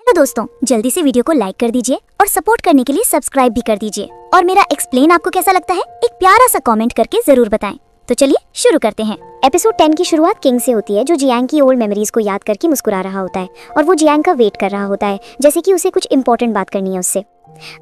तो दोस्तों जल्दी से वीडियो को लाइक कर दीजिए और सपोर्ट करने के लिए सब्सक्राइब भी कर दीजिए। और मेरा एक्सप्लेन आपको कैसा लगता है एक प्यारा सा कमेंट करके जरूर बताएं। तो चलिए शुरू करते हैं। एपिसोड 10 की शुरुआत किंग से होती है, जो जियांग की ओल्ड मेमोरीज को याद करके मुस्कुरा रहा होता है और वो जियांग का वेट कर रहा होता है, जैसे कि उसे कुछ इंपॉर्टेंट बात करनी है उससे।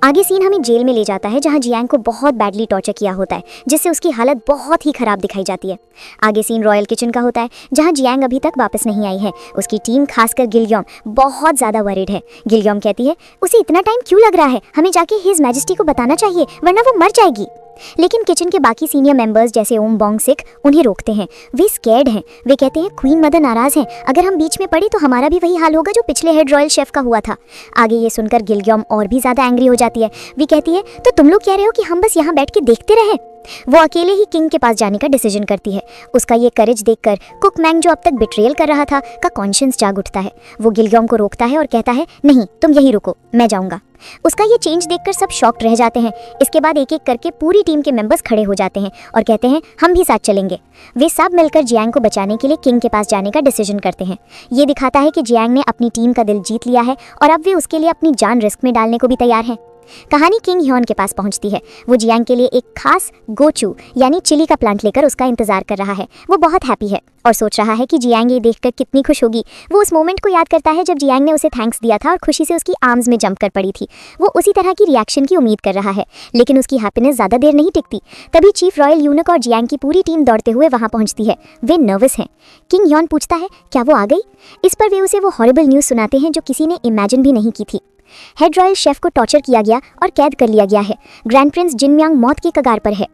आगे सीन हमें जेल में ले जाता है, जहां जियांग को बहुत बैडली टॉर्चर किया होता है, जिससे उसकी हालत बहुत ही खराब दिखाई जाती है। आगे सीन रॉयल किचन का होता है, जहां जियांग अभी तक वापस नहीं आई है। उसकी टीम खासकर गिलयॉम बहुत ज्यादा वरीड है। गिलयॉम कहती है उसे इतना टाइम क्यों लग रहा है, हमें जाके हिज मैजेस्टी को बताना चाहिए वरना वो मर जाएगी। लेकिन किचन के बाकी सीनियर मेंबर्स जैसे ओम बोंग सिक उन्हें रोकते हैं। वे स्कैर्ड हैं। वे कहते हैं क्वीन मदर नाराज हैं, अगर हम बीच में पड़े तो हमारा भी वही हाल होगा जो पिछले हेड रॉयल शेफ का हुआ था। आगे ये सुनकर गिलयॉम और भी ज्यादा एंग्री हो जाती है। वे कहती है तो तुम लोग कह रहे हो कि हम बस यहाँ बैठ के देखते रहे। वो अकेले ही किंग के पास जाने का डिसीजन करती है। उसका ये करेज देखकर कुक मैंग, जो अब तक बिट्रेयल कर रहा था, का कॉन्शियंस जाग उठता है। वो गिलयॉम को रोकता है और कहता है नहीं तुम यहीं रुको, मैं जाऊंगा। उसका ये चेंज देखकर सब शॉक्ड रह जाते हैं। इसके बाद एक एक करके पूरी टीम के मेंबर्स खड़े हो जाते हैं और कहते हैं हम भी साथ चलेंगे। वे सब मिलकर जियांग को बचाने के लिए किंग के पास जाने का डिसीजन करते हैं। ये दिखाता है कि जियांग ने अपनी टीम का दिल जीत लिया है और अब वे उसके लिए अपनी जान रिस्क में डालने को भी तैयार हैं। कहानी किंग ह्योन के पास पहुंचती है। वो जियांग के लिए एक खास गोचू यानी चिली का प्लांट लेकर उसका इंतजार कर रहा है। वो बहुत हैप्पी है और सोच रहा है कि जियांग ये देखकर कितनी खुश होगी। वो उस मोमेंट को याद करता है जब जियांग ने उसे थैंक्स दिया था और खुशी से उसकी आर्म्स में जंप कर पड़ी थी। वो उसी तरह की रिएक्शन की उम्मीद कर रहा है, लेकिन उसकी हैप्पीनेस ज़्यादा देर नहीं टिकती। तभी चीफ रॉयल यूनक और जियांग की पूरी टीम दौड़ते हुए वहाँ पहुँचती है। वे नर्वस हैं। किंग ह्योन पूछता है क्या वो आ गई। इस पर वे उसे वो हॉरिबल न्यूज़ सुनाते हैं जो किसी ने इमेजिन भी नहीं की थी। हेड रॉयल शेफ को टॉर्चर किया गया और कैद कर लिया गया है। ग्रैंड प्रिंस जिनम्यांग मौत की कगार पर है।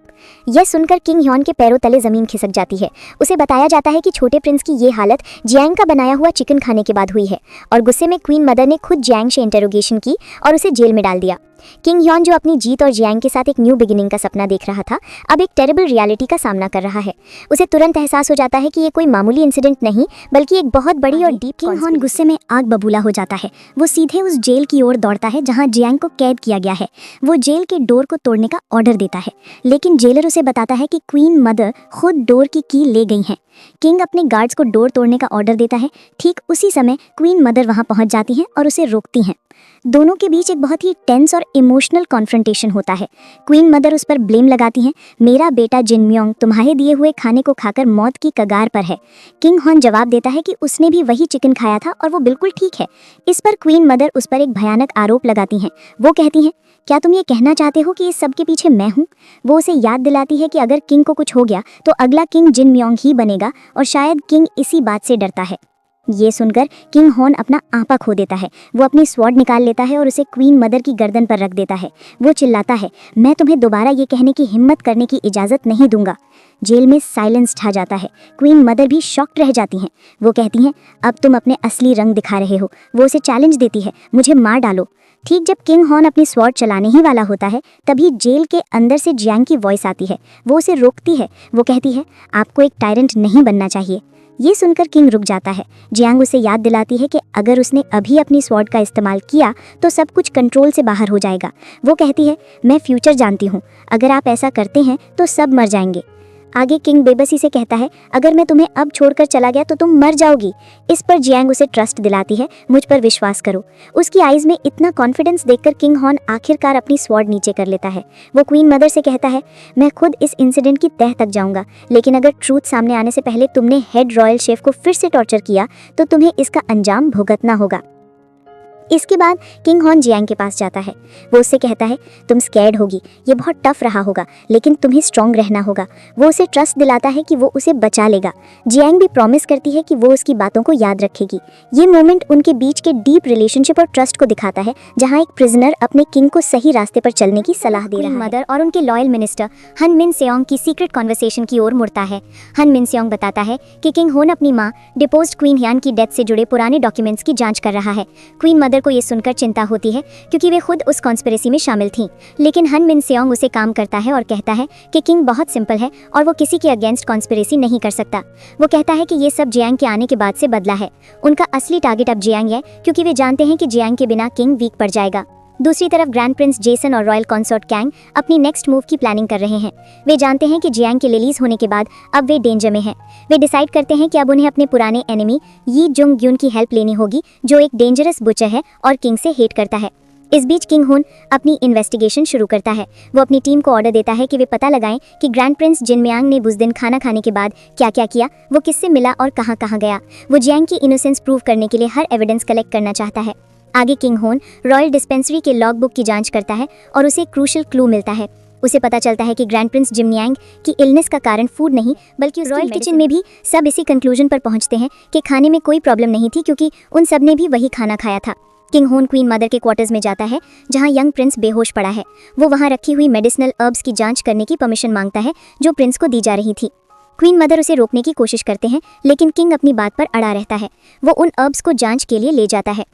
यह सुनकर किंग ह्योन के पैरों तले जमीन खिसक जाती है। उसे बताया जाता है कि छोटे प्रिंस की ये हालत जियांग का बनाया हुआ चिकन खाने के बाद हुई है और गुस्से में क्वीन मदर ने खुद जियांग से इंटरोगेशन की और उसे जेल में डाल दिया। किंग ह्योन, जो अपनी जीत और जियांग के साथ एक न्यू बिगिनिंग का सपना देख रहा था, अब एक टेरिबल रियलिटी का सामना कर रहा है। उसे तुरंत एहसास हो जाता है कि ये कोई मामूली इंसिडेंट नहीं बल्कि एक बहुत बड़ी और डीप। किंग ह्योन गुस्से में आग बबूला हो जाता है। वो सीधे उस जेल की ओर दौड़ता है जहां जियांग को कैद किया गया है। वो जेल के डोर को तोड़ने का ऑर्डर देता है, लेकिन जेलर उसे बताता है कि क्वीन मदर खुद डोर की ले गई हैं। किंग अपने गार्ड्स को डोर तोड़ने का ऑर्डर देता है। ठीक उसी समय क्वीन मदर वहां पहुंच जाती हैं और उसे रोकती हैं। दोनों के बीच एक बहुत ही टेंस और इमोशनल कॉन्फ्रंटेशन होता है। क्वीन मदर उस पर ब्लेम लगाती हैं, मेरा बेटा जिनम्यांग तुम्हारे दिए हुए खाने को खाकर मौत की कगार पर है। किंग ह्योन जवाब देता है कि उसने भी वही चिकन खाया था और वो बिल्कुल ठीक है। इस पर क्वीन मदर उस पर एक भयानक आरोप लगाती हैं। वो कहती हैं क्या तुम ये कहना चाहते हो कि इस सब के पीछे मैं हूँ। वो उसे याद दिलाती है कि अगर किंग को कुछ हो गया तो अगला किंग जिनम्यांग ही बनेगा और शायद किंग इसी बात से डरता है। ये सुनकर किंग ह्योन अपना आपा खो देता है। वो अपनी स्वॉर्ड निकाल लेता है और उसे क्वीन मदर की गर्दन पर रख देता है। वो चिल्लाता है मैं तुम्हें दोबारा ये कहने की हिम्मत करने की इजाज़त नहीं दूंगा। जेल में साइलेंस छा जाता है। क्वीन मदर भी शॉक्ड रह जाती हैं। वो कहती हैं अब तुम अपने असली रंग दिखा रहे हो। वो उसे चैलेंज देती है, मुझे मार डालो। ठीक जब किंग ह्योन अपनी स्वॉर्ड चलाने ही वाला होता है, तभी जेल के अंदर से जियांग की वॉइस आती है। वो उसे रोकती है। वो कहती है आपको एक टायरेंट नहीं बनना चाहिए। ये सुनकर किंग रुक जाता है। जियांग उसे याद दिलाती है कि अगर उसने अभी अपनी स्वॉर्ड का इस्तेमाल किया तो सब कुछ कंट्रोल से बाहर हो जाएगा। वो कहती है मैं फ्यूचर जानती हूँ, अगर आप ऐसा करते हैं तो सब मर जाएंगे। आगे किंग बेबसी से कहता है अगर मैं तुम्हें अब छोड़कर चला गया तो तुम मर जाओगी। इस पर जियांग उसे ट्रस्ट दिलाती है, मुझ पर विश्वास करो। उसकी आईज में इतना कॉन्फिडेंस देखकर किंग ह्योन आखिरकार अपनी स्वॉर्ड नीचे कर लेता है। वो क्वीन मदर से कहता है मैं खुद इस इंसिडेंट की तह तक जाऊंगा, लेकिन अगर ट्रूथ सामने आने से पहले तुमने हेड रॉयल शेफ को फिर से टॉर्चर किया तो तुम्हें इसका अंजाम भुगतना होगा। इसके बाद किंग ह्योन जियांग के पास जाता है। वो उससे कहता है तुम स्कैर्ड होगी, ये बहुत टफ रहा होगा, लेकिन तुम्हें स्ट्रॉन्ग रहना होगा। वो उसे ट्रस्ट दिलाता है कि वो उसे बचा लेगा। जियांग भी प्रॉमिस करती है कि वो उसकी बातों को याद रखेगी। ये मोमेंट उनके बीच के डीप रिलेशनशिप और ट्रस्ट को दिखाता है, जहाँ एक प्रिजनर अपने किंग को सही रास्ते पर चलने की सलाह दे रहा है। मदर और उनके लॉयल मिनिस्टर हन मिन सेओंग की सीक्रेट कॉन्वर्सेशन की ओर मुड़ता है। हन मिन सेओंग बताता है कि किंग ह्योन अपनी माँ डिपोज्ड क्वीन ह्यान की डेथ से जुड़े पुराने डॉक्यूमेंट्स की जांच कर रहा है। क्वीन मदर को ये सुनकर चिंता होती है क्योंकि वे खुद उस कॉन्स्पिरेसी में शामिल थीं, लेकिन हन मिन सेओंग उसे काम करता है और कहता है कि किंग बहुत सिंपल है और वो किसी के अगेंस्ट कॉन्स्पिरेसी नहीं कर सकता। वो कहता है कि ये सब जियांग के आने के बाद से बदला है। उनका असली टारगेट अब जियांग है क्योंकि वे जानते हैं कि जियांग के बिना किंग वीक पड़ जाएगा। दूसरी तरफ ग्रैंड प्रिंस जेसन और रॉयल कंसोर्ट कैंग अपनी नेक्स्ट मूव की प्लानिंग कर रहे हैं। वे जानते हैं कि जियांग के रिलीज होने के बाद अब वे डेंजर में हैं। वे डिसाइड करते हैं कि अब उन्हें अपने पुराने एनिमी यी जुंग ग्यून की हेल्प लेनी होगी, जो एक डेंजरस बुचर है और किंग से हेट करता है। इस बीच किंग होन अपनी इन्वेस्टिगेशन शुरू करता है। वो अपनी टीम को ऑर्डर देता है कि वे पता लगाएं कि ग्रैंड प्रिंस जिनमियांग ने उस दिन खाना खाने के बाद क्या क्या किया, वो किससे मिला और कहाँ कहाँ गया। वो जियांग की इनोसेंस प्रूव करने के लिए हर एविडेंस कलेक्ट करना चाहता है। आगे किंग होन रॉयल डिस्पेंसरी के लॉग बुक की जांच करता है और उसे क्रूशल क्लू मिलता है। उसे पता चलता है कि ग्रैंड प्रिंस जिनमियांग की इलनेस का कारण फूड नहीं बल्कि रॉयल किचन में भी सब इसी कंक्लूजन पर पहुंचते हैं कि खाने में कोई प्रॉब्लम नहीं थी, क्योंकि उन सब ने भी वही खाना खाया था। किंग होन क्वीन मदर के क्वार्टर्स में जाता है जहां यंग प्रिंस बेहोश पड़ा है। वो वहां रखी हुई मेडिसिनल हर्ब्स की जांच करने की परमिशन मांगता है जो प्रिंस को दी जा रही थी। क्वीन मदर उसे रोकने की कोशिश करते हैं, लेकिन किंग अपनी बात पर अड़ा रहता है। वो उन हर्ब्स को जांच के लिए ले जाता है।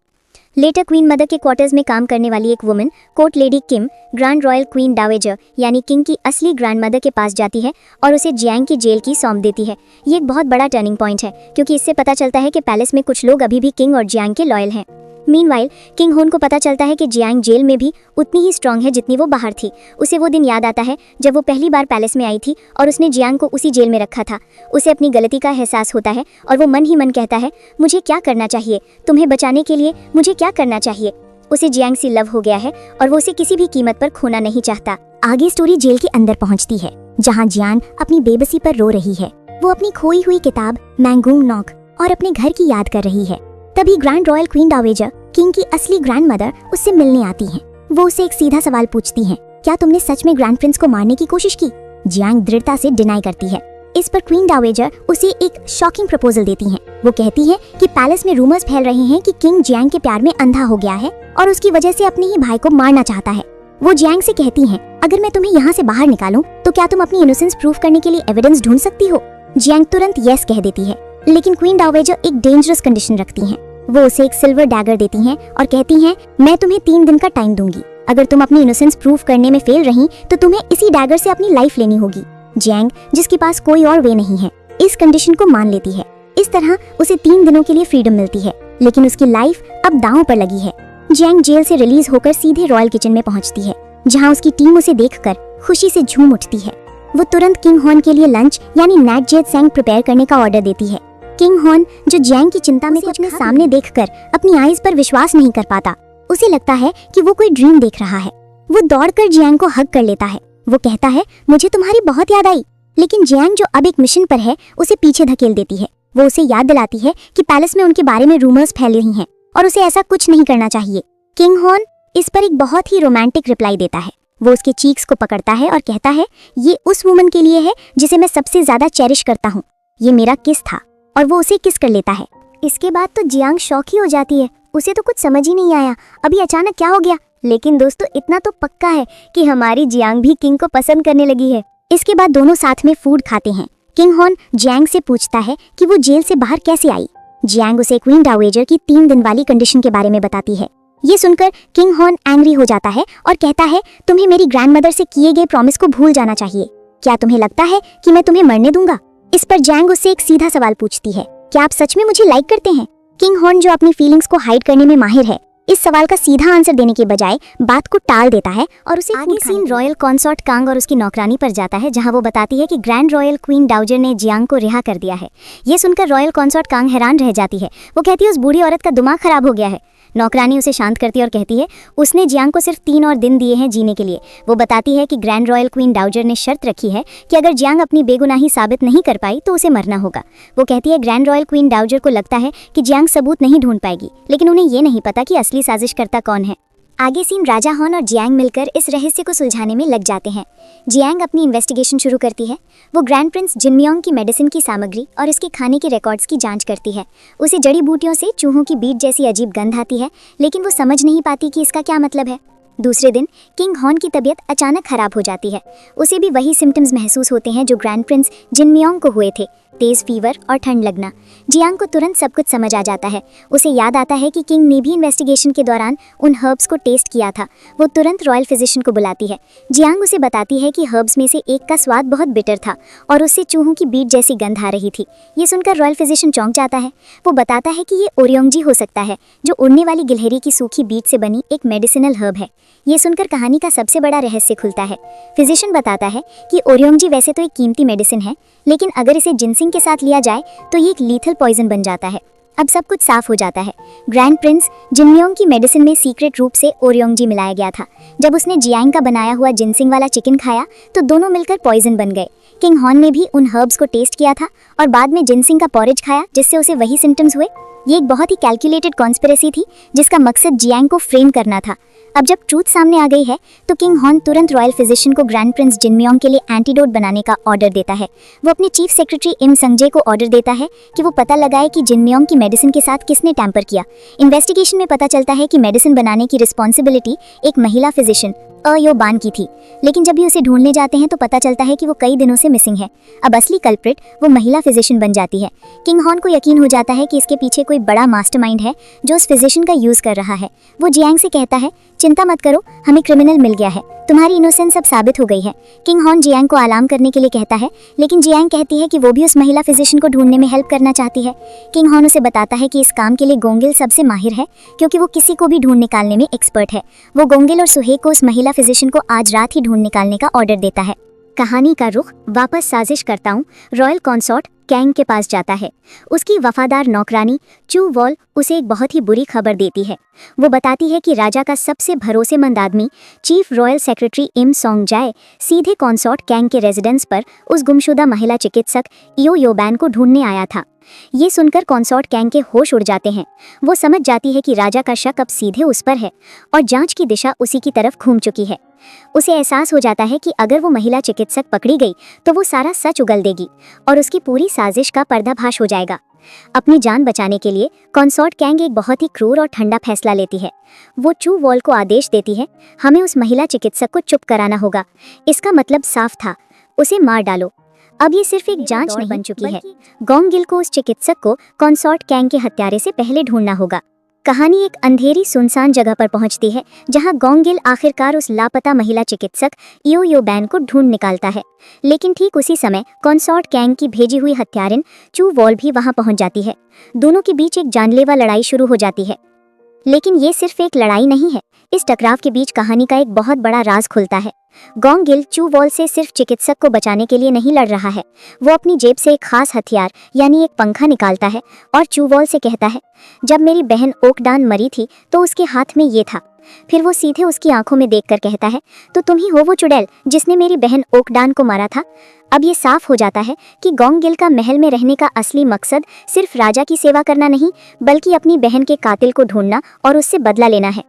लेटर क्वीन मदर के क्वार्टर्स में काम करने वाली एक वुमन कोर्ट लेडी किम ग्रैंड रॉयल क्वीन डावेजर यानी किंग की असली ग्रैंड मदर के पास जाती है और उसे जियांग की जेल की सौंप देती है। ये एक बहुत बड़ा टर्निंग पॉइंट है, क्योंकि इससे पता चलता है कि पैलेस में कुछ लोग अभी भी किंग और जियांग के लॉयल हैं। मीनवाइल किंग होन को पता चलता है कि जियांग जेल में भी उतनी ही स्ट्रांग है जितनी वो बाहर थी। उसे वो दिन याद आता है जब वो पहली बार पैलेस में आई थी और उसने जियांग को उसी जेल में रखा था। उसे अपनी गलती का एहसास होता है और वो मन ही मन कहता है, मुझे क्या करना चाहिए, तुम्हें बचाने के लिए मुझे क्या करना चाहिए। उसे जियांग से लव हो गया है और वो उसे किसी भी कीमत पर खोना नहीं चाहता। आगे स्टोरी जेल के अंदर पहुंचती है, जहां जियांग अपनी बेबसी पर रो रही है। वो अपनी खोई हुई किताब मैंगूंग नॉक और अपने घर की याद कर रही है। तभी ग्रैंड रॉयल क्वीन डावेजर किंग की असली ग्रैंड मदर उससे मिलने आती हैं। वो उसे एक सीधा सवाल पूछती हैं, क्या तुमने सच में ग्रैंड प्रिंस को मारने की कोशिश की? जियांग दृढ़ता से डिनाई करती है। इस पर क्वीन डावेजर उसे एक शॉकिंग प्रपोजल देती हैं। वो कहती है कि पैलेस में रूमर्स फैल रहे हैं कि किंग जियांग के प्यार में अंधा हो गया है और उसकी वजह से अपने ही भाई को मारना चाहता है। वो जियांग से कहती हैं, अगर मैं तुम्हें यहाँ से बाहर निकालूं तो क्या तुम अपनी इनोसेंस प्रूव करने के लिए एविडेंस ढूंढ सकती हो? जियांग तुरंत यस कह देती है, लेकिन क्वीन डावेजर एक डेंजरस कंडीशन रखती हैं। वो उसे एक सिल्वर डैगर देती हैं और कहती हैं, मैं तुम्हें 3 दिन का टाइम दूंगी। अगर तुम अपनी इनोसेंस प्रूव करने में फेल रही तो तुम्हें इसी डैगर से अपनी लाइफ लेनी होगी। जियांग, जिसके पास कोई और वे नहीं है, इस कंडीशन को मान लेती है। इस तरह उसे 3 दिनों के लिए फ्रीडम मिलती है, लेकिन उसकी लाइफ अब दांव पर लगी है। जियांग जेल से रिलीज होकर सीधे रॉयल किचन में पहुंचती है, जहां उसकी टीम उसे देखकर खुशी से झूम उठती है। वो तुरंत किंग होन के लिए लंच यानी नैट जेट सेंग प्रिपेयर करने का ऑर्डर देती है। किंग होन, जो जियांग की चिंता में कुछ में सामने देखकर अपनी आईज पर विश्वास नहीं कर पाता, उसे लगता है कि वो कोई ड्रीम देख रहा है। वो दौड़कर जियांग को हग कर लेता है। वो कहता है, मुझे तुम्हारी बहुत याद आई। लेकिन जियांग, जो अब एक मिशन पर है, उसे पीछे धकेल देती है। वो उसे याद दिलाती है कि पैलेस में उनके बारे में रूमर्स फैल रही हैं और उसे ऐसा कुछ नहीं करना चाहिए। किंग होन इस पर एक बहुत ही रोमांटिक रिप्लाई देता है। वो उसके चीक्स को पकड़ता है और कहता है, ये उस वुमन के लिए है जिसे मैं सबसे ज्यादा चेरिश करता हूँ। ये मेरा किस था, और वो उसे किस कर लेता है। इसके बाद तो जियांग शॉक ही हो जाती है। उसे तो कुछ समझ ही नहीं आया, अभी अचानक क्या हो गया। लेकिन दोस्तों, इतना तो पक्का है कि हमारी जियांग भी किंग को पसंद करने लगी है। इसके बाद दोनों साथ में फूड खाते हैं। किंग होन जियांग से पूछता है कि वो जेल से बाहर कैसे आई। जियांग उसे क्वीन डावेजर की 3 दिन वाली कंडीशन के बारे में बताती है। ये सुनकर किंग होन एंग्री हो जाता है और कहता है, तुम्हें मेरी ग्रैंडमदर से किए गए प्रॉमिस को भूल जाना चाहिए। क्या तुम्हें लगता है कि मैं तुम्हें मरने दूंगा? इस पर जियांग उससे एक सीधा सवाल पूछती है, क्या आप सच में मुझे लाइक करते हैं? किंग होन, जो अपनी फीलिंग्स को हाइड करने में माहिर है, इस सवाल का सीधा आंसर देने के बजाय बात को टाल देता है और उसे आगे सीन रॉयल कंसोर्ट कांग और उसकी नौकरानी पर जाता है, जहां वो बताती है कि ग्रैंड रॉयल क्वीन डाउजर ने जियांग को रिहा कर दिया है। ये सुनकर रॉयल कंसोर्ट कांग हैरान रह जाती है। वो कहती है, उस बूढ़ी औरत का दिमाग खराब हो गया है। नौकरानी उसे शांत करती है और कहती है, उसने जियांग को सिर्फ 3 और दिन दिए हैं जीने के लिए। वो बताती है कि ग्रैंड रॉयल क्वीन डाउजर ने शर्त रखी है कि अगर जियांग अपनी बेगुनाही साबित नहीं कर पाई तो उसे मरना होगा। वो कहती है, ग्रैंड रॉयल क्वीन डाउजर को लगता है कि जियांग सबूत नहीं ढूंढ पाएगी, लेकिन उन्हें ये नहीं पता कि असली साजिशकर्ता कौन है। आगे सीन राजा हॉन और जियांग मिलकर इस रहस्य को सुलझाने में लग जाते हैं। जियांग अपनी इन्वेस्टिगेशन शुरू करती है। वो ग्रैंड प्रिंस जिनमियांग की मेडिसिन की सामग्री और इसके खाने के रिकॉर्ड्स की जांच करती है। उसे जड़ी बूटियों से चूहों की बीट जैसी अजीब गंध आती है, लेकिन वो समझ नहीं पाती कि इसका क्या मतलब है। दूसरे दिन किंग हॉन की तबीयत अचानक खराब हो जाती है। उसे भी वही सिम्टम्स महसूस होते हैं जो ग्रैंड प्रिंस जिनमियांग को हुए थे। तेज फीवर और ठंड लगना। जियांग को तुरंत सब कुछ समझ आ जाता है। उसे याद आता है कि किंग ने भी इन्वेस्टिगेशन के दौरान उन हर्ब्स को टेस्ट किया था। वो तुरंत रॉयल फिजिशियन को बुलाती है। जियांग उसे बताती है कि हर्ब्स में से एक का स्वाद बहुत बिटर था और उससे चूहों की बीट जैसी गंध आ रही थी। ये सुनकर रॉयल फिजिशियन चौंक जाता है। वो बताता है कि ये ओरियोंगजी हो सकता है, जो उड़ने वाली गिलहरी की सूखी बीट से बनी एक मेडिसिनल हर्ब है। ये सुनकर कहानी का सबसे बड़ा रहस्य खुलता है। फिजिशियन बताता है कि ओरियोंगजी वैसे तो एक कीमती मेडिसिन है, लेकिन अगर इसे जिनसिंग के साथ लिया जाए तो ये एक लीथल पॉइजन बन जाता है। अब सब कुछ साफ हो जाता है। ग्रैंड प्रिंस जिनमियोंग की मेडिसिन में सीक्रेट रूप से ओरियोंगजी मिलाया गया था। जब उसने जियांग का बनाया हुआ जिनसिंग वाला चिकन खाया तो दोनों मिलकर पॉइजन बन गए। किंग हॉन ने भी उन हर्ब्स को टेस्ट किया था और बाद में जिनसिंग का पॉरेज खाया, जिससे उसे वही सिम्टम्स हुए। ये एक बहुत ही कैलकुलेटेड कॉन्स्पिरेसी थी जिसका मकसद जियांग को फ्रेम करना था। अब जब ट्रूथ सामने आ गई है तो किंग हॉन तुरंत रॉयल फिजिशियन को ग्रैंड प्रिंस जिनमियोंग के लिए एंटीडोट बनाने का ऑर्डर देता है। वो अपने चीफ सेक्रेटरी इम संगजे को ऑर्डर देता है कि वो पता लगाए कि जिनमियोंग की मेडिसिन के साथ किसने टैंपर किया। इन्वेस्टिगेशन में पता चलता है कि मेडिसिन बनाने की रिस्पॉन्सिबिलिटी एक महिला फिजिशियन यो बान की थी, लेकिन जब भी उसे ढूंढने जाते हैं तो पता चलता है कि वो कई दिनों से मिसिंग है। अब असली कल्प्रिट वो महिला फिजिशियन बन जाती है। किंग हॉन को यकीन हो जाता है कि इसके पीछे कोई बड़ा मास्टरमाइंड है जो उस फिजिशियन का यूज कर रहा है। वो जियांग से कहता है, चिंता मत करो, हमें क्रिमिनल मिल गया है, तुम्हारी इनोसेंस अब साबित हो गई है। किंग हॉन जियांग को आराम करने के लिए कहता है, लेकिन जियांग कहती है कि वो भी उस महिला फिजिशियन को ढूंढने में हेल्प करना चाहती है। किंग हॉन उसे बताता है कि इस काम के लिए गोंगिल सबसे माहिर है, क्योंकि वो किसी को भी ढूंढ निकालने में एक्सपर्ट है। वो गोंगिल और सुहेग को उस महिला फिजिशियन को आज रात ही ढूंढ निकालने का ऑर्डर देता है। कहानी का रुख वापस साजिशकर्ताओं रॉयल कंसॉर्ट कैंग के पास जाता है। उसकी वफादार नौकरानी चू वॉल उसे एक बहुत ही बुरी खबर देती है। वो बताती है कि राजा का सबसे भरोसेमंद आदमी चीफ रॉयल सेक्रेटरी इम सोंगजाए सीधे कंसॉर्ट कैंग के रेजिडेंस पर उस गुमशुदा महिला चिकित्सक इयो योबैन को ढूंढने आया था। ये सुनकर कंसॉर्ट कैंग के होश उड़ जाते हैं। वो समझ जाती है कि राजा का शक अब सीधे उस पर है और जांच की दिशा उसी की तरफ घूम चुकी है। उसे एहसास हो जाता है कि अगर वो महिला चिकित्सक पकड़ी गई तो वो सारा सच उगल देगी और उसकी पूरी साजिश का पर्दाफाश हो जाएगा। अपनी जान बचाने के लिए कंसॉर्ट कैंग एक बहुत ही क्रूर और ठंडा फैसला लेती है। वो चू वॉल को आदेश देती है, हमें उस महिला चिकित्सक को चुप कराना होगा। इसका मतलब साफ था, उसे मार डालो। अब ये सिर्फ एक जांच नहीं बन चुकी है, गोंगिल को उस चिकित्सक को कंसॉर्ट कैंग के हत्यारे से पहले ढूंढना होगा। कहानी एक अंधेरी सुनसान जगह पर पहुंचती है जहां गोंगिल आखिरकार उस लापता महिला चिकित्सक इयो योबैन को ढूंढ निकालता है। लेकिन ठीक उसी समय कंसॉर्ट कैंग की भेजी हुई हत्यारिन चू वॉल भी वहां पहुंच जाती है। दोनों के बीच एक जानलेवा लड़ाई शुरू हो जाती है। लेकिन ये सिर्फ एक लड़ाई नहीं है, इस टकराव के बीच कहानी का एक बहुत बड़ा राज खुलता है। गोंगिल चू वॉल से सिर्फ चिकित्सक को बचाने के लिए नहीं लड़ रहा है, वो अपनी जेब से एक खास हथियार यानी एक पंखा निकालता है और चू वॉल से कहता है, जब मेरी बहन ओकडान मरी थी तो उसके हाथ में ये था। फिर वो सीधे उसकी आंखों में देखकर कहता है, तो तुम ही हो वो चुड़ैल जिसने मेरी बहन ओकडान को मारा था। अब ये साफ हो जाता है कि गोंगिल का महल में रहने का असली मकसद सिर्फ राजा की सेवा करना नहीं, बल्कि अपनी बहन के कातिल को ढूंढना और उससे बदला लेना है।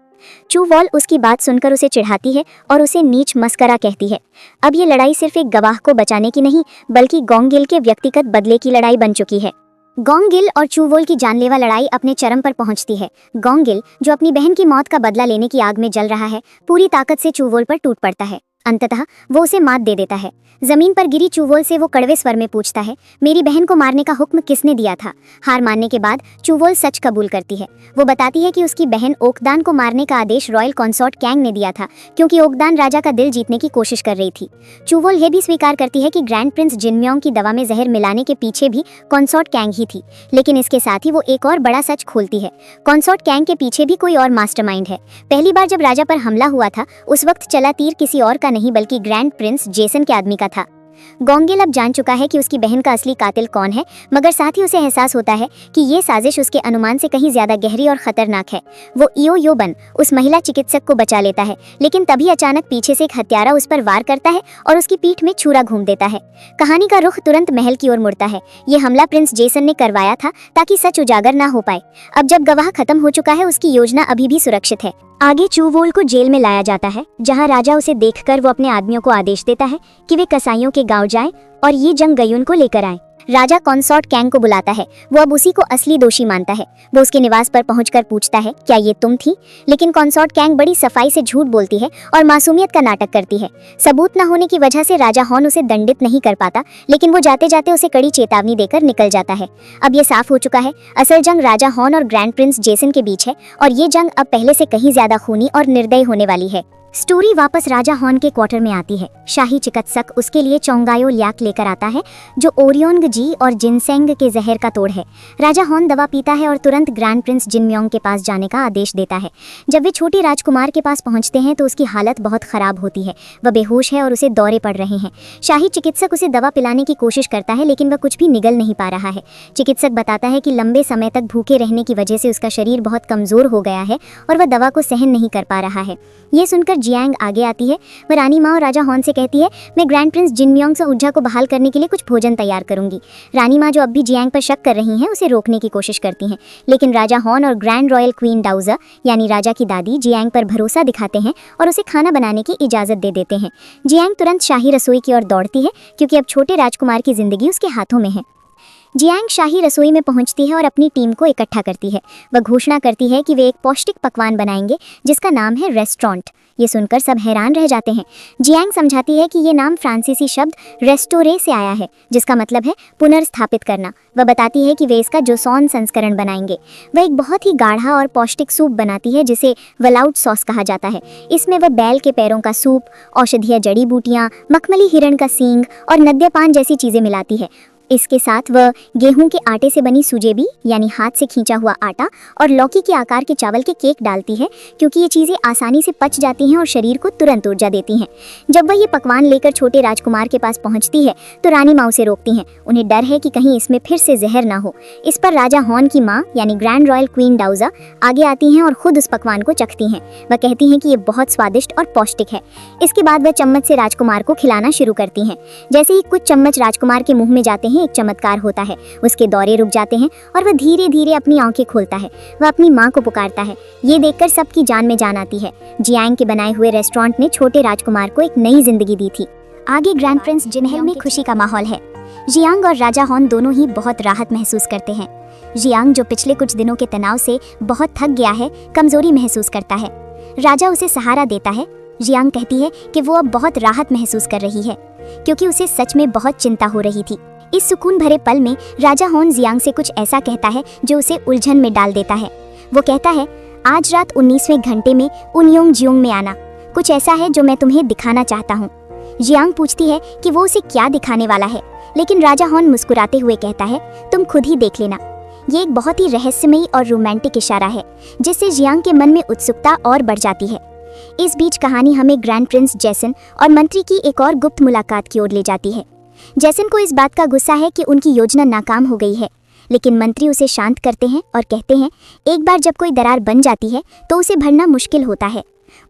चू वॉल उसकी बात सुनकर उसे चिढ़ाती है और उसे नीच मस्करा कहती है। अब ये लड़ाई सिर्फ एक गवाह को बचाने की नहीं, बल्कि गोंगिल के व्यक्तिगत बदले की लड़ाई बन चुकी है। गोंगिल और चू वॉल की जानलेवा लड़ाई अपने चरम पर पहुंचती है। गोंगिल, जो अपनी बहन की मौत का बदला लेने की आग में जल रहा है, पूरी ताकत से चू वॉल पर टूट पड़ता है। अंततः वो उसे मात दे देता है। जमीन पर गिरी चू वॉल से वो कड़वे स्वर में पूछता है, मेरी बहन को मारने का हुक्म किसने दिया था? हार मानने के बाद चू वॉल सच कबूल करती है। वो बताती है कि उसकी बहन ओकदान को मारने का आदेश रॉयल कंसॉर्ट कैंग ने दिया था, क्योंकि ओकदान राजा का दिल जीतने की कोशिश कर रही थी। चू वॉल ये भी स्वीकार करती है कि ग्रैंड प्रिंस जिनमियोंग की दवा में जहर मिलाने के पीछे भी कंसॉर्ट कैंग ही थी। लेकिन इसके साथ ही वो एक और बड़ा सच खोलती है, कंसॉर्ट कैंग के पीछे भी कोई और मास्टरमाइंड है। पहली बार जब राजा पर हमला हुआ था, उस वक्त चला तीर किसी और का नहीं बल्कि ग्रैंड प्रिंस जेसन के आदमी का था। गोंगिल अब जान चुका है कि उसकी बहन का असली कातिल कौन है, मगर साथ ही उसे एहसास होता है कि ये साजिश उसके अनुमान से कहीं ज्यादा गहरी और खतरनाक है। वो इयो योबन, उस महिला चिकित्सक को बचा लेता है, लेकिन तभी अचानक पीछे से एक हत्यारा उस पर वार करता है और उसकी पीठ में छुरा घूम देता है। कहानी का रुख तुरंत महल की ओर मुड़ता है। ये हमला प्रिंस जेसन ने करवाया था ताकि सच उजागर ना हो पाए। अब जब गवाह खत्म हो चुका है, उसकी योजना अभी भी सुरक्षित है। आगे चू वॉल को जेल में लाया जाता है, जहां राजा उसे देखकर वो अपने आदमियों को आदेश देता है कि वे कसाईयों के गांव जाएं और ये जंग गयुन को लेकर आएं। राजा कंसॉर्ट कैंग को बुलाता है। वो अब उसी को असली दोषी मानता है। वो उसके निवास पर पहुंचकर पूछता है, क्या ये तुम थी? लेकिन कंसॉर्ट कैंग बड़ी सफाई से झूठ बोलती है और मासूमियत का नाटक करती है। सबूत न होने की वजह से राजा हॉर्न उसे दंडित नहीं कर पाता, लेकिन वो जाते जाते उसे कड़ी चेतावनी देकर निकल जाता है। अब ये साफ हो चुका है, असल जंग राजा हॉर्न और ग्रैंड प्रिंस जेसन के बीच है और ये जंग अब पहले से कहीं ज्यादा खूनी और निर्दयी होने वाली है। स्टोरी वापस राजा हॉर्न के क्वार्टर में आती है। शाही चिकित्सक उसके लिए चोंगायो ल्याक लेकर आता है, जो ओरियोंग जी और जिनसेंग के जहर का तोड़ है। राजा हॉर्न दवा पीता है और तुरंत ग्रैंड प्रिंस जिनम्योंग के पास जाने का आदेश देता है। जब वे छोटे राजकुमार के पास पहुंचते हैं तो उसकी हालत बहुत खराब होती है। वह बेहोश है और उसे दौरे पड़ रहे हैं। शाही चिकित्सक उसे दवा पिलाने की कोशिश करता है, लेकिन वह कुछ भी निगल नहीं पा रहा है। चिकित्सक बताता है कि लंबे समय तक भूखे रहने की वजह से उसका शरीर बहुत कमजोर हो गया है और वह दवा को सहन नहीं कर पा रहा है। ये सुनकर जियांग आगे आती है। वह रानी माँ और राजा हॉर्न से कहती है, मैं ग्रैंड प्रिंस जिनम्योंग से ऊर्जा को बहाल करने के लिए कुछ भोजन तैयार करूंगी। रानी माँ, जो अब भी जियांग पर शक कर रही हैं, उसे रोकने की कोशिश करती हैं, लेकिन राजा हॉर्न और ग्रैंड रॉयल क्वीन डाउजा यानी राजा की दादी जियांग पर भरोसा दिखाते हैं और उसे खाना बनाने की इजाजत दे देते हैं। जियांग तुरंत शाही रसोई की ओर दौड़ती है, क्योंकि अब छोटे राजकुमार की जिंदगी उसके हाथों में है। जियांग शाही रसोई में पहुंचती है और अपनी टीम को इकट्ठा करती है। वह घोषणा करती है कि वे एक पौष्टिक पकवान बनाएंगे जिसका नाम है रेस्टोरेंट। ये सुनकर सब हैरान रह जाते हैं। जियांग समझाती है कि ये नाम फ्रांसीसी शब्द रेस्टोरे से आया है, जिसका मतलब है पुनर्स्थापित करना। वह बताती है कि वे इसका जोसॉन संस्करण बनाएंगे। वह एक बहुत ही गाढ़ा और पौष्टिक सूप बनाती है जिसे वलाउट सॉस कहा जाता है। इसमें वह बैल के पैरों का सूप, औषधीय जड़ी बूटियाँ, मखमली हिरण का सींग और नद्यपान जैसी चीज़ें मिलाती है। इसके साथ वह गेहूं के आटे से बनी सुजेबी यानी हाथ से खींचा हुआ आटा और लौकी के आकार के चावल के केक डालती है, क्योंकि ये चीज़ें आसानी से पच जाती हैं और शरीर को तुरंत ऊर्जा देती हैं। जब वह ये पकवान लेकर छोटे राजकुमार के पास पहुंचती है तो रानी माँ उसे रोकती हैं। उन्हें डर है कि कहीं इसमें फिर से जहर ना हो। इस पर राजा हॉर्न की माँ यानी ग्रैंड रॉयल क्वीन डाउजा आगे आती हैं और खुद उस पकवान को चखती हैं। वह कहती हैं कि ये बहुत स्वादिष्ट और पौष्टिक है। इसके बाद वह चम्मच से राजकुमार को खिलाना शुरू करती हैं। जैसे ही कुछ चम्मच राजकुमार के मुंह में जाते हैं, एक चमत्कार होता है। उसके दौरे रुक जाते हैं और वह धीरे धीरे अपनी आंखें खोलता है। वह अपनी माँ को पुकारता है। ये देखकर सबकी जान में जान आती है। जियांग के बनाए हुए रेस्टोरेंट ने छोटे राजकुमार को एक नई जिंदगी दी थी। आगे ग्रैंड प्रिंस जिनहेल में खुशी का माहौल है। जियांग और राजा हॉर्न दोनों ही बहुत राहत महसूस करते हैं। जियांग, जो पिछले कुछ दिनों के तनाव से बहुत थक गया है, कमजोरी महसूस करता है। राजा उसे सहारा देता है। जियांग कहती है कि वो अब बहुत राहत महसूस कर रही है, क्योंकि उसे सच में बहुत चिंता हो रही थी। इस सुकून भरे पल में राजा हॉर्न जियांग से कुछ ऐसा कहता है जो उसे उलझन में डाल देता है। वो कहता है, आज रात 19वें घंटे में उनियोंग जियोंग में आना। कुछ ऐसा है जो मैं तुम्हें दिखाना चाहता हूँ। जियांग पूछती है कि वो उसे क्या दिखाने वाला है, लेकिन राजा हॉर्न मुस्कुराते हुए कहता है, तुम खुद ही देख लेना। ये एक बहुत ही रहस्यमयी और रोमांटिक इशारा है, जिससे जियांग के मन में उत्सुकता और बढ़ जाती है। इस बीच कहानी हमें ग्रैंड प्रिंस जेसन और मंत्री की एक और गुप्त मुलाकात की ओर ले जाती है। जेसन को इस बात का गुस्सा है कि उनकी योजना नाकाम हो गई है, लेकिन मंत्री उसे शांत करते हैं और कहते हैं, एक बार जब कोई दरार बन जाती है तो उसे भरना मुश्किल होता है।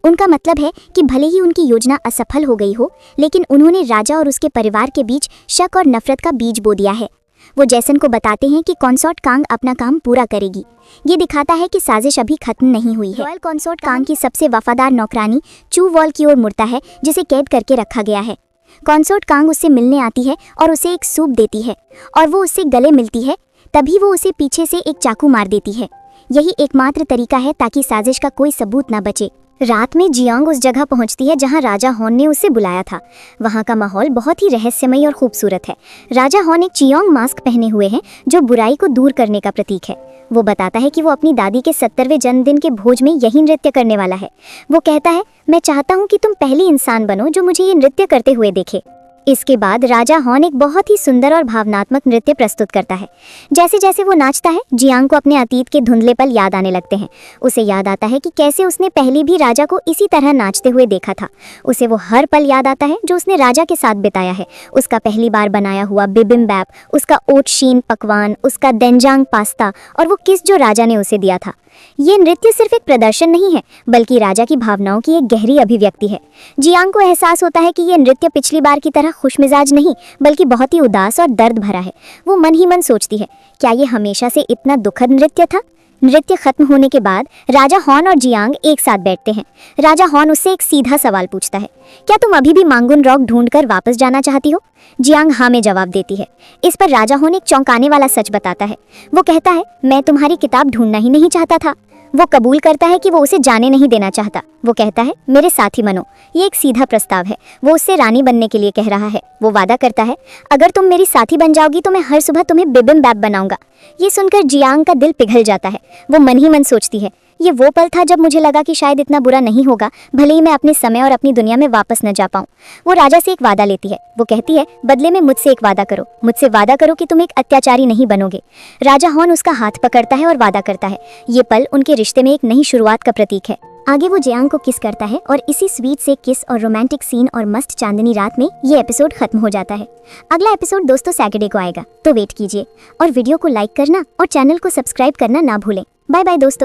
उनका मतलब है कि भले ही उनकी योजना असफल हो गई हो, लेकिन उन्होंने राजा और उसके परिवार के बीच शक और नफरत का बीज बो दिया है। वो जेसन को बताते हैं कि कंसॉर्ट कांग अपना काम पूरा करेगी। ये दिखाता है कि साजिश अभी खत्म नहीं हुई है। रॉयल कंसॉर्ट कांग की सबसे वफादार नौकरानी चू वॉल की ओर मुड़ता है, जिसे कैद करके रखा गया है। कंसॉर्ट कांग उससे मिलने आती है और उसे एक सूप देती है और वो उससे गले मिलती है। तभी वो उसे पीछे से एक चाकू मार देती है। यही एकमात्र तरीका है ताकि साजिश का कोई सबूत न बचे। रात में जियांग उस जगह पहुंचती है जहां राजा हॉर्न ने उसे बुलाया था। वहां का माहौल बहुत ही रहस्यमयी और खूबसूरत है। राजा हॉर्न एक चियोंग मास्क पहने हुए हैं, जो बुराई को दूर करने का प्रतीक है। वो बताता है कि वो अपनी दादी के 70वें जन्मदिन के भोज में यही नृत्य करने वाला है। वो कहता है, मैं चाहता हूँ कि तुम पहली इंसान बनो जो मुझे ये नृत्य करते हुए देखे। इसके बाद राजा हॉर्न एक बहुत ही सुंदर और भावनात्मक नृत्य प्रस्तुत करता है। जैसे जैसे वो नाचता है, जियांग को अपने अतीत के धुंधले पल याद आने लगते हैं। उसे याद आता है कि कैसे उसने पहले भी राजा को इसी तरह नाचते हुए देखा था। उसे वो हर पल याद आता है जो उसने राजा के साथ बिताया है। उसका पहली बार बनाया हुआ बिबिम्बैप, उसका ओट शीन पकवान, उसका देंजांग पास्ता और वो किस जो राजा ने उसे दिया था। ये नृत्य सिर्फ एक प्रदर्शन नहीं है, बल्कि राजा की भावनाओं की एक गहरी अभिव्यक्ति है। जियांग को एहसास होता है कि ये नृत्य पिछली बार की तरह खुशमिजाज नहीं, बल्कि बहुत ही उदास और दर्द भरा है। वो मन ही मन सोचती है, क्या ये हमेशा से इतना दुखद नृत्य था? नृत्य खत्म होने के बाद राजा हॉर्न और जियांग एक साथ बैठते हैं। राजा हॉर्न उससे एक सीधा सवाल पूछता है, क्या तुम अभी भी मांगुन रॉक ढूंढकर वापस जाना चाहती हो? जियांग हाँ में जवाब देती है। इस पर राजा हॉर्न एक चौंकाने वाला सच बताता है। वो कहता है, मैं तुम्हारी किताब ढूंढना ही नहीं चाहता था। वो कबूल करता है कि वो उसे जाने नहीं देना चाहता। वो कहता है, मेरे साथी बनो। ये एक सीधा प्रस्ताव है। वो उससे रानी बनने के लिए कह रहा है। वो वादा करता है, अगर तुम मेरी साथी बन जाओगी तो मैं हर सुबह तुम्हें बिबिम्बैप बनाऊंगा। ये सुनकर जियांग का दिल पिघल जाता है। वो मन ही मन सोचती है, ये वो पल था जब मुझे लगा कि शायद इतना बुरा नहीं होगा, भले ही मैं अपने समय और अपनी दुनिया में वापस न जा पाऊं। वो राजा से एक वादा लेती है। वो कहती है, बदले में मुझसे एक वादा करो। मुझसे वादा करो कि तुम एक अत्याचारी नहीं बनोगे। राजा हॉर्न उसका हाथ पकड़ता है और वादा करता है। ये पल उनके रिश्ते में एक नई शुरुआत का प्रतीक है। आगे वो जियांग को किस करता है और इसी स्वीट से किस और रोमांटिक सीन और मस्त चांदनी रात में ये एपिसोड खत्म हो जाता है। अगला एपिसोड दोस्तों सैटरडे को आएगा, तो वेट कीजिए और वीडियो को लाइक करना और चैनल को सब्सक्राइब करना ना भूलें। बाय बाय दोस्तों।